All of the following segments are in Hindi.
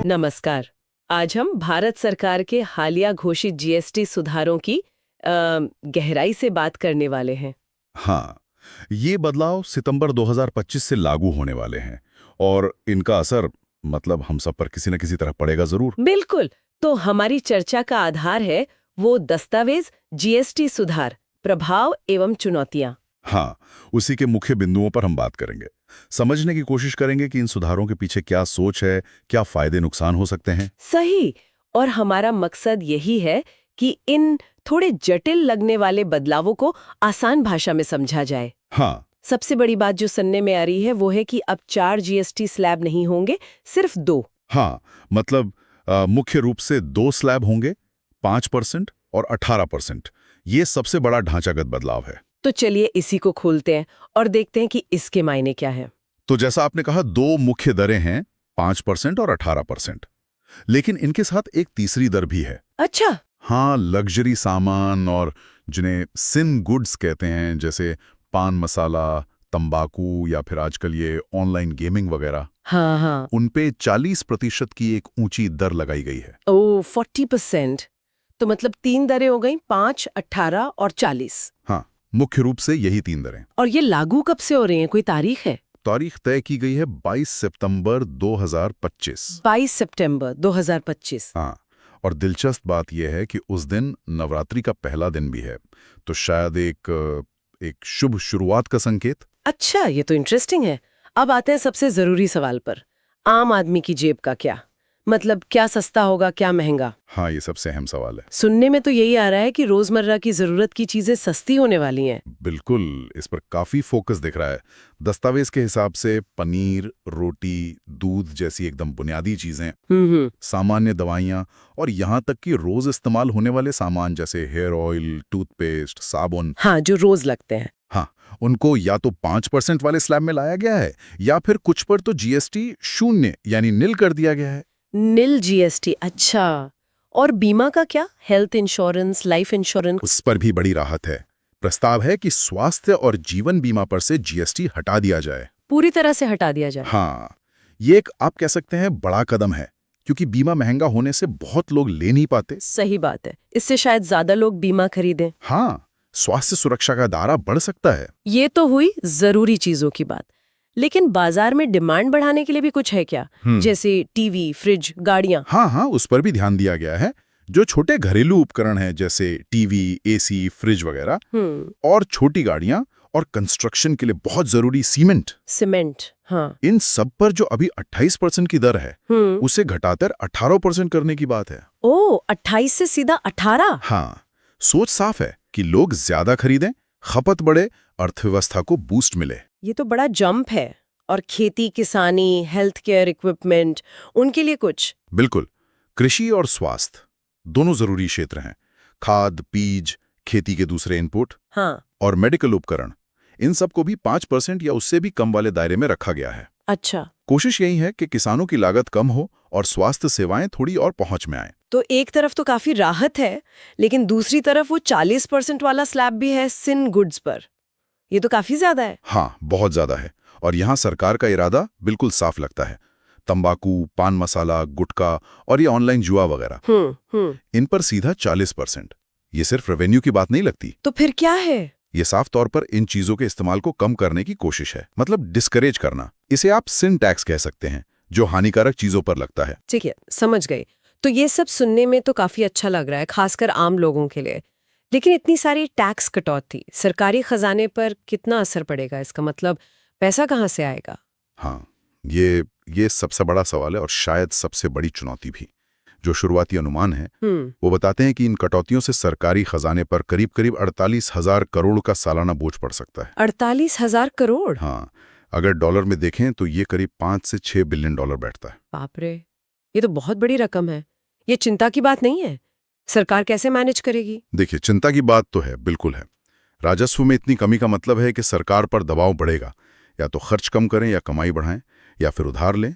नमस्कार। आज हम भारत सरकार के हालिया घोषित जीएसटी सुधारों की गहराई से बात करने वाले हैं। हाँ, ये बदलाव सितंबर 2025 से लागू होने वाले हैं और इनका असर मतलब हम सब पर किसी न किसी तरह पड़ेगा जरूर। बिल्कुल। तो हमारी चर्चा का आधार है वो दस्तावेज जीएसटी सुधार, प्रभाव एवं चुनौतियां। हाँ, उसी के मुख्य बिंदुओं पर हम बात करेंगे। समझने की कोशिश करेंगे कि इन सुधारों के पीछे क्या सोच है, क्या फायदे नुकसान हो सकते हैं। सही। और हमारा मकसद यही है कि इन थोड़े जटिल लगने वाले बदलावों को आसान भाषा में समझा जाए। हाँ, सबसे बड़ी बात जो सुनने में आ रही है वो है कि अब 4 जीएसटी स्लैब नहीं होंगे, सिर्फ 2। हाँ, मतलब मुख्य रूप से 2 स्लैब होंगे, 5% और 18%। ये सबसे बड़ा ढांचागत बदलाव है। तो चलिए इसी को खोलते हैं और देखते हैं कि इसके मायने क्या है। तो जैसा आपने कहा, 2 मुख्य दरें हैं, 5% और 18%। लेकिन इनके साथ एक तीसरी दर भी है। अच्छा। हाँ, लग्जरी सामान और जिन्हें सिन गुड्स कहते हैं, जैसे पान मसाला, तंबाकू या फिर आजकल ये ऑनलाइन गेमिंग वगैरह, हाँ हाँ। उन पे 40% की एक ऊंची दर लगाई गई है। ओ 40%। तो मतलब 3 दरें हो गई, 5, 18 और 40। हाँ, मुख्य रूप से यही 3 दरें। और ये लागू कब से हो रही हैं, कोई तारीख है? तारीख तय की गई है 22 सितंबर 2025। 22 सितंबर 2025। हाँ, और दिलचस्प बात यह है कि उस दिन नवरात्रि का पहला दिन भी है, तो शायद एक शुभ शुरुआत का संकेत। अच्छा, ये तो इंटरेस्टिंग है। अब आते हैं सबसे जरूरी सवाल पर। आम आदमी की जेब का क्या? मतलब क्या सस्ता होगा, क्या महंगा? हाँ, ये सबसे अहम सवाल है। सुनने में तो यही आ रहा है कि रोजमर्रा की जरूरत की चीजें सस्ती होने वाली हैं। बिल्कुल, इस पर काफी फोकस दिख रहा है। दस्तावेज के हिसाब से पनीर, रोटी, दूध जैसी एकदम बुनियादी चीजें, सामान्य दवाइयाँ और यहाँ तक कि रोज इस्तेमाल होने वाले सामान जैसे हेयर ऑयल, टूथपेस्ट, साबुन, हाँ, जो रोज लगते हैं। हाँ, उनको या तो 5% वाले स्लैब में लाया गया है या फिर कुछ पर तो जीएसटी 0 यानी निल कर दिया गया है। नील जीएसटी, अच्छा। और बीमा का क्या? Health insurance, life insurance? उस पर भी बड़ी राहत है। प्रस्ताव है कि स्वास्थ्य और जीवन बीमा पर से जीएसटी हटा दिया जाए। पूरी तरह से हटा दिया जाए? हाँ, ये एक आप कह सकते हैं बड़ा कदम है, क्योंकि बीमा महंगा होने से बहुत लोग ले नहीं पाते। सही बात है। इससे शायद ज्यादा लोग बीमा खरीदें। हाँ, स्वास्थ्य सुरक्षा का दायरा बढ़ सकता है। ये तो हुई जरूरी चीजों की बात। लेकिन बाजार में डिमांड बढ़ाने के लिए भी कुछ है क्या? जैसे टीवी, फ्रिज, गाड़ियां? हाँ हाँ, उस पर भी ध्यान दिया गया है। जो छोटे घरेलू उपकरण हैं जैसे टीवी, एसी, फ्रिज वगैरह, और छोटी गाड़ियां और कंस्ट्रक्शन के लिए बहुत जरूरी सीमेंट, हाँ। इन सब पर जो अभी 28% की दर है, उसे घटाकर 18% करने की बात है। ओ, 28 से सीधा 18? हाँ, सोच साफ है कि लोग ज्यादा खरीदें, खपत बढ़े, अर्थव्यवस्था को बूस्ट मिले। ये तो बड़ा जंप है। और खेती, किसानी, हेल्थ केयर इक्विपमेंट, उनके लिए कुछ? बिल्कुल, कृषि और स्वास्थ्य दोनों जरूरी क्षेत्र हैं। खाद, बीज, खेती के दूसरे इनपुट, हाँ। और मेडिकल उपकरण, इन सबको भी 5% या उससे भी कम वाले दायरे में रखा गया है। अच्छा। कोशिश यही है कि किसानों की लागत कम हो और स्वास्थ्य सेवाएं थोड़ी और पहुंच में आए। तो एक तरफ तो काफी राहत है, लेकिन दूसरी तरफ वो 40% वाला स्लैब भी है सिन गुड्स पर। ये तो काफी ज्यादा है। हाँ, बहुत ज्यादा है। और यहाँ सरकार का इरादा बिल्कुल साफ लगता है। तंबाकू, पान मसाला, गुटखा और ये ऑनलाइन जुआ वगैरह, इन पर सीधा 40%। ये सिर्फ रेवेन्यू की बात नहीं लगती। तो फिर क्या है? ये साफ तौर पर इन चीजों के इस्तेमाल को कम करने की कोशिश है, मतलब डिस्करेज करना। इसे आप सिन टैक्स कह सकते हैं, जो हानिकारक चीजों पर लगता है। ठीक है, समझ गई। तो ये सब सुनने में तो काफी अच्छा लग रहा है, खासकर आम लोगों के लिए। लेकिन इतनी सारी टैक्स कटौती सरकारी खजाने पर कितना असर पड़ेगा? इसका मतलब पैसा कहाँ से आएगा? हाँ, ये सबसे बड़ा सवाल है और शायद सबसे बड़ी चुनौती भी। जो शुरुआती अनुमान है, वो बताते हैं कि इन कटौतियों से सरकारी खजाने पर करीब करीब 48,000 करोड़ का सालाना बोझ पड़ सकता है। 48,000 करोड़? हाँ, अगर डॉलर में देखें तो ये करीब 5 से 6 बिलियन डॉलर बैठता है। बाप रे, ये तो बहुत बड़ी रकम है। ये चिंता की बात नहीं है? सरकार कैसे मैनेज करेगी? देखिए, चिंता की बात तो है, बिल्कुल है। राजस्व में इतनी कमी का मतलब है कि सरकार पर दबाव बढ़ेगा। या तो खर्च कम करें या कमाई बढ़ाएं या फिर उधार लें।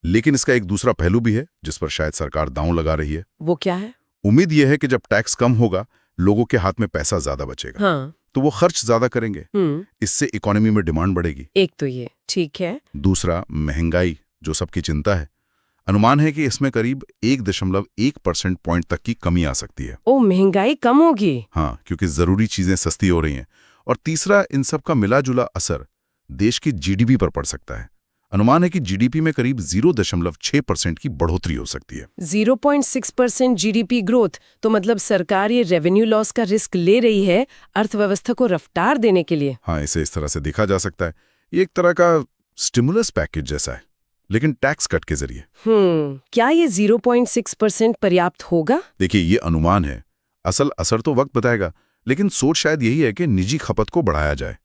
लेकिन इसका एक दूसरा पहलू भी है जिस पर शायद सरकार दांव लगा रही है। वो क्या है? उम्मीद यह है कि जब टैक्स कम होगा, लोगों के हाथ में पैसा ज्यादा बचेगा। हाँ। तो वो खर्च ज्यादा करेंगे। इससे इकोनॉमी में डिमांड बढ़ेगी। एक तो ये ठीक है। दूसरा, महंगाई, जो सबकी चिंता है। अनुमान है कि इसमें करीब 1.1% पॉइंट तक की कमी आ सकती है। ओ, महंगाई कम होगी। हाँ, क्योंकि जरूरी चीजें सस्ती हो रही हैं। और तीसरा, इन सब का मिला जुला असर देश की जीडीपी पर पड़ सकता है। अनुमान है कि जीडीपी में करीब 0.6% की बढ़ोतरी हो सकती है। 0.6% जीडीपी ग्रोथ, तो मतलब सरकार ये रेवेन्यू लॉस का रिस्क ले रही है अर्थव्यवस्था को रफ्तार देने के लिए। हाँ, इसे इस तरह से देखा जा सकता है। ये एक तरह का स्टिमुलस पैकेज जैसा है, लेकिन टैक्स कट के जरिए। क्या ये 0.6% पर्याप्त होगा? देखिए, ये अनुमान है, असल असर तो वक्त बताएगा, लेकिन सोच शायद यही है कि निजी खपत को बढ़ाया जाए,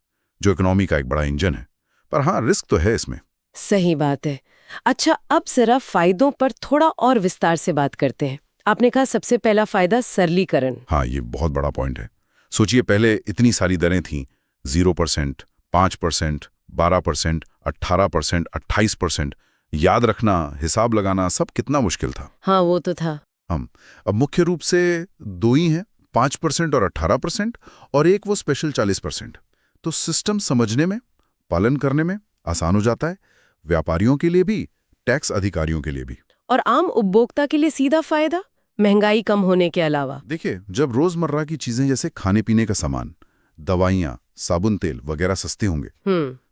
जो इकोनॉमी का एक बड़ा इंजन है। पर हाँ, रिस्क तो है इसमें। सही बात है। अच्छा, अब जरा फायदों पर थोड़ा और विस्तार से बात करते हैं। आपने कहा सबसे पहला फायदा सरलीकरण। हाँ, ये बहुत बड़ा पॉइंट है। सोचिए, पहले इतनी सारी दरें थीं, 0%, 5%, 12%, 18%, 28%। याद रखना, हिसाब लगाना, सब कितना मुश्किल था। हाँ, वो तो था। अब मुख्य रूप से दो ही हैं, 5% और 18%, और एक वो स्पेशल 40%। तो सिस्टम समझने में, पालन करने में आसान हो जाता है, व्यापारियों के लिए भी, टैक्स अधिकारियों के लिए भी। और आम उपभोक्ता के लिए सीधा फायदा, महंगाई कम होने के अलावा। देखिए, जब रोजमर्रा की चीजें जैसे खाने पीने का सामान, दवाइयाँ, साबुन तेल वगैरह सस्ते होंगे,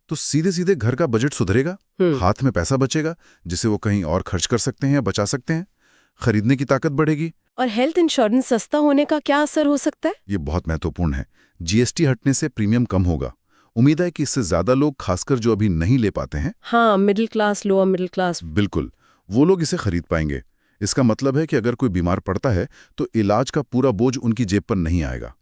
तो सीधे सीधे घर का बजट सुधरेगा, हाथ में पैसा बचेगा, जिसे वो कहीं और खर्च कर सकते हैं या बचा सकते हैं। खरीदने की ताकत बढ़ेगी। और हेल्थ इंश्योरेंस सस्ता होने का क्या असर हो सकता है? ये बहुत महत्वपूर्ण है। जीएसटी हटने से प्रीमियम कम होगा। उम्मीद है कि इससे ज्यादा लोग, खासकर जो अभी नहीं ले पाते हैं, हाँ, middle class, lower middle class, बिल्कुल, वो लोग इसे खरीद पाएंगे। इसका मतलब है कि अगर कोई बीमार पड़ता है तो इलाज का पूरा बोझ उनकी जेब पर नहीं आएगा।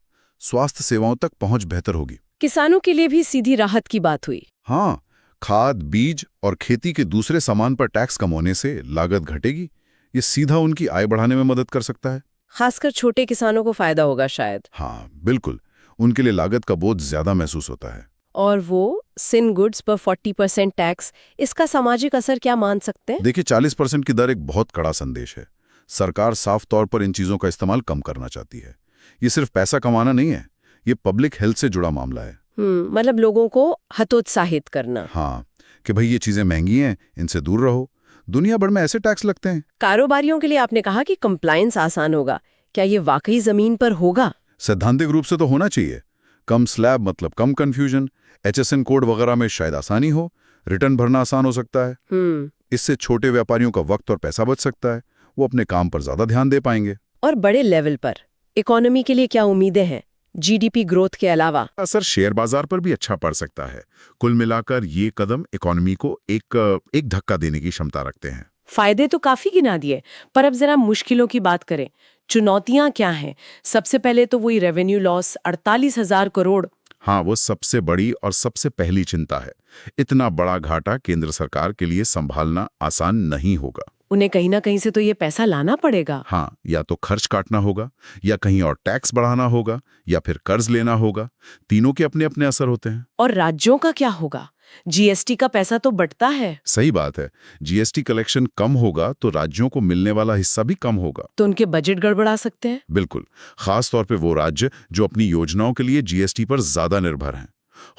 स्वास्थ्य सेवाओं तक पहुंच बेहतर होगी। किसानों के लिए भी सीधी राहत की बात हुई। हाँ, खाद, बीज और खेती के दूसरे सामान पर टैक्स कम होने से लागत घटेगी। ये सीधा उनकी आय बढ़ाने में मदद कर सकता है। खासकर छोटे किसानों को फायदा होगा शायद। हाँ, बिल्कुल, उनके लिए लागत का बोझ ज्यादा महसूस होता है। और वो सिन गुड्स पर 40% टैक्स, इसका सामाजिक असर क्या मान सकते हैं? देखिए, 40% की दर एक बहुत कड़ा संदेश है। सरकार साफ तौर पर इन चीजों का इस्तेमाल कम करना चाहती है। ये सिर्फ पैसा कमाना नहीं है, ये पब्लिक हेल्थ से जुड़ा मामला है। मतलब लोगों को हतोत्साहित करना। हाँ, कि भाई ये चीजें महंगी हैं, इनसे दूर रहो। दुनिया भर में ऐसे टैक्स लगते हैं। कारोबारियों के लिए आपने कहा कि कंप्लायंस आसान होगा। क्या ये वाकई जमीन पर होगा? सैद्धांतिक रूप से तो होना चाहिए। कम स्लैब मतलब कम कंफ्यूजन, HSN कोड वगैरह में शायद आसानी हो, रिटर्न भरना आसान हो सकता है। इससे छोटे व्यापारियों का वक्त और पैसा बच सकता है, वो अपने काम पर ज्यादा ध्यान दे पाएंगे। और बड़े लेवल पर इकोनॉमी के लिए क्या उम्मीदें हैं, जीडीपी ग्रोथ के अलावा? असर शेयर बाजार पर भी अच्छा पड़ सकता है। कुल मिलाकर ये कदम इकोनॉमी को एक धक्का देने की क्षमता रखते हैं। फायदे तो काफी गिना दिए, पर अब जरा मुश्किलों की बात करें। चुनौतियां क्या हैं? सबसे पहले तो वही रेवेन्यू लॉस, 48,000 करोड़। हाँ, वो सबसे बड़ी और सबसे पहली चिंता है। इतना बड़ा घाटा केंद्र सरकार के लिए संभालना आसान नहीं होगा। उन्हें कहीं ना कहीं से तो ये पैसा लाना पड़ेगा। हाँ, या तो खर्च काटना होगा, या कहीं और टैक्स बढ़ाना होगा, या फिर कर्ज लेना होगा। तीनों के अपने अपने असर होते हैं। और राज्यों का क्या होगा? जीएसटी का पैसा तो बढ़ता है। सही बात है। जीएसटी कलेक्शन कम होगा तो राज्यों को मिलने वाला हिस्सा भी कम होगा, तो उनके बजट गड़बड़ा सकते हैं। बिल्कुल, खास तौर पे वो राज्य जो अपनी योजनाओं के लिए जीएसटी पर ज्यादा निर्भर हैं।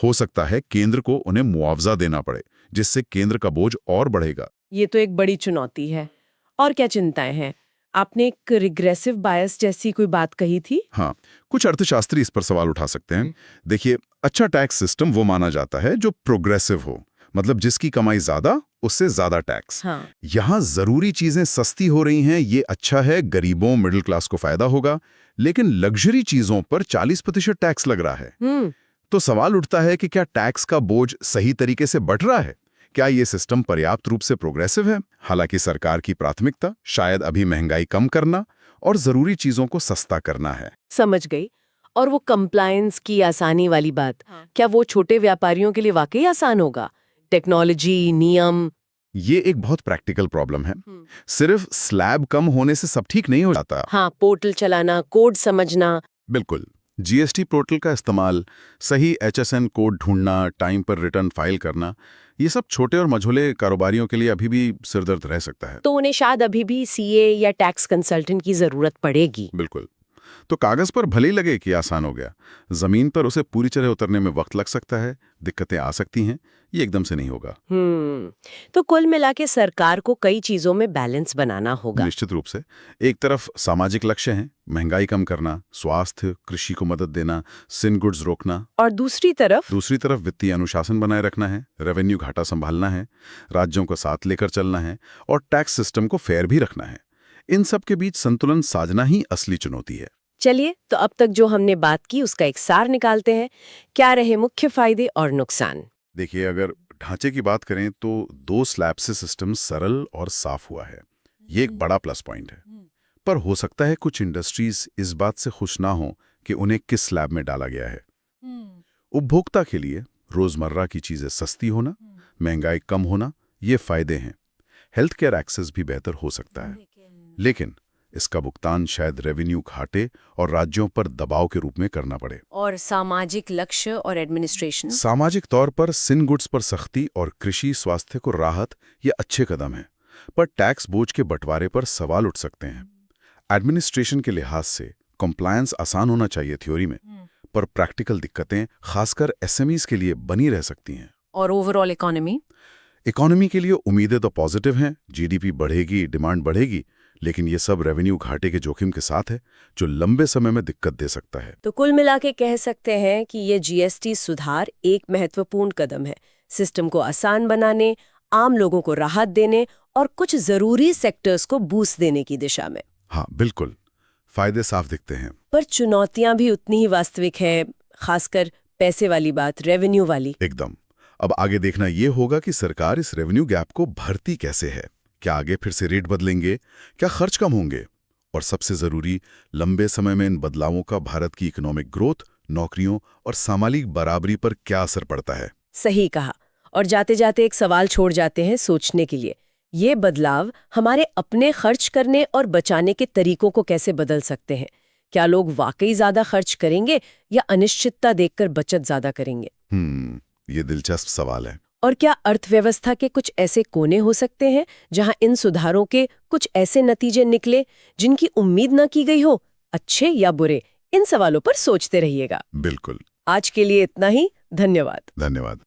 हो सकता है केंद्र को उन्हें मुआवजा देना पड़े, जिससे केंद्र का बोझ और बढ़ेगा। ये तो एक बड़ी चुनौती है। और क्या चिंताएं हैं? आपने एक रिग्रेसिव बायस जैसी कोई बात कही थी। हाँ, कुछ अर्थशास्त्री इस पर सवाल उठा सकते हैं। देखिए, अच्छा टैक्स सिस्टम वो माना जाता है जो प्रोग्रेसिव हो, मतलब जिसकी कमाई ज्यादा, उससे ज्यादा टैक्स। हाँ। यहाँ जरूरी चीजें सस्ती हो रही हैं, ये अच्छा है, गरीबों, मिडिल क्लास को फायदा होगा। लेकिन लग्जरी चीजों पर 40% टैक्स लग रहा है। तो सवाल उठता है कि क्या टैक्स का बोझ सही तरीके से बढ़ रहा है? क्या ये सिस्टम पर्याप्त रूप से प्रोग्रेसिव है? हालांकि सरकार की प्राथमिकता शायद अभी महंगाई कम करना और जरूरी चीजों को सस्ता करना है। समझ गई। और वो कंप्लायंस की आसानी वाली बात, क्या वो छोटे व्यापारियों के लिए वाकई आसान होगा? टेक्नोलॉजी, नियम? ये एक बहुत प्रैक्टिकल प्रॉब्लम है। सिर्फ स्लैब कम होने से सब ठीक नहीं हो जाता। हाँ, पोर्टल चलाना, कोड समझना। बिल्कुल, जीएसटी पोर्टल का इस्तेमाल, सही HSN कोड ढूंढना, टाइम पर रिटर्न फाइल करना, ये सब छोटे और मझोले कारोबारियों के लिए अभी भी सिरदर्द रह सकता है। तो उन्हें शायद अभी भी सीए या टैक्स कंसल्टेंट की जरूरत पड़ेगी। बिल्कुल, तो कागज पर भले ही लगे कि आसान हो गया, जमीन पर उसे पूरी तरह उतरने में वक्त लग सकता है, दिक्कतें आ सकती हैं, ये एकदम से नहीं होगा। तो कुल मिला के सरकार को कई चीजों में बैलेंस बनाना होगा। निश्चित रूप से। एक तरफ सामाजिक लक्ष्य हैं, महंगाई कम करना, स्वास्थ्य, कृषि को मदद देना, सिन गुड्स रोकना, और दूसरी तरफ वित्तीय अनुशासन बनाए रखना है, रेवेन्यू घाटा संभालना है, राज्यों को साथ लेकर चलना है और टैक्स सिस्टम को फेयर भी रखना है। इन सब के बीच संतुलन साधना ही असली चुनौती है। चलिए, तो अब तक जो हमने बात की उसका एक सार निकालते हैं। क्या रहे मुख्य फायदे और नुकसान? देखिए, अगर ढांचे की बात करें तो 2 स्लैब से सिस्टम सरल और साफ हुआ है, ये एक बड़ा प्लस पॉइंट है। पर हो सकता है कुछ इंडस्ट्रीज इस बात से खुश ना हो कि उन्हें किस स्लैब में डाला गया है। उपभोक्ता के लिए रोजमर्रा की चीजें सस्ती होना, महंगाई कम होना, ये फायदे हैं। हेल्थ केयर एक्सेस भी बेहतर हो सकता है, लेकिन इसका भुगतान शायद रेवेन्यू घाटे और राज्यों पर दबाव के रूप में करना पड़े। और सामाजिक लक्ष्य और एडमिनिस्ट्रेशन? सामाजिक तौर पर सिन गुड्स पर सख्ती और कृषि स्वास्थ्य को राहत, ये अच्छे कदम हैं, पर टैक्स बोझ के बंटवारे पर सवाल उठ सकते हैं। एडमिनिस्ट्रेशन के लिहाज से कंप्लायंस आसान होना चाहिए थ्योरी में, पर प्रैक्टिकल दिक्कतें खासकर एसएमईज के लिए बनी रह सकती हैं। और ओवरऑल इकोनॉमी के लिए उम्मीदें तो पॉजिटिव हैं, जीडीपी बढ़ेगी, डिमांड बढ़ेगी, लेकिन ये सब रेवेन्यू घाटे के जोखिम के साथ है, जो लंबे समय में दिक्कत दे सकता है। तो कुल मिला के कह सकते हैं कि ये जीएसटी सुधार एक महत्वपूर्ण कदम है, सिस्टम को आसान बनाने, आम लोगों को राहत देने और कुछ जरूरी सेक्टर्स को बूस्ट देने की दिशा में। हाँ, बिल्कुल, फायदे साफ दिखते हैं। पर चुनौतियां भी उतनी ही वास्तविक है, खासकर पैसे वाली बात, रेवेन्यू वाली। एकदम। अब आगे देखना ये होगा कि सरकार इस रेवेन्यू गैप को भरती कैसे है। क्या आगे फिर से रेट बदलेंगे? क्या खर्च कम होंगे? और सबसे जरूरी, लंबे समय में इन बदलावों का भारत की इकोनॉमिक ग्रोथ, नौकरियों और सामाजिक बराबरी पर क्या असर पड़ता है? सही कहा। और जाते जाते एक सवाल छोड़ जाते हैं सोचने के लिए, ये बदलाव हमारे अपने खर्च करने और बचाने के तरीकों को कैसे बदल सकते हैं? क्या लोग वाकई ज्यादा खर्च करेंगे या अनिश्चितता देखकर बचत ज्यादा करेंगे? ये दिलचस्प सवाल है। और क्या अर्थव्यवस्था के कुछ ऐसे कोने हो सकते हैं जहां इन सुधारों के कुछ ऐसे नतीजे निकले जिनकी उम्मीद न की गई हो, अच्छे या बुरे? इन सवालों पर सोचते रहिएगा। बिल्कुल। आज के लिए इतना ही। धन्यवाद।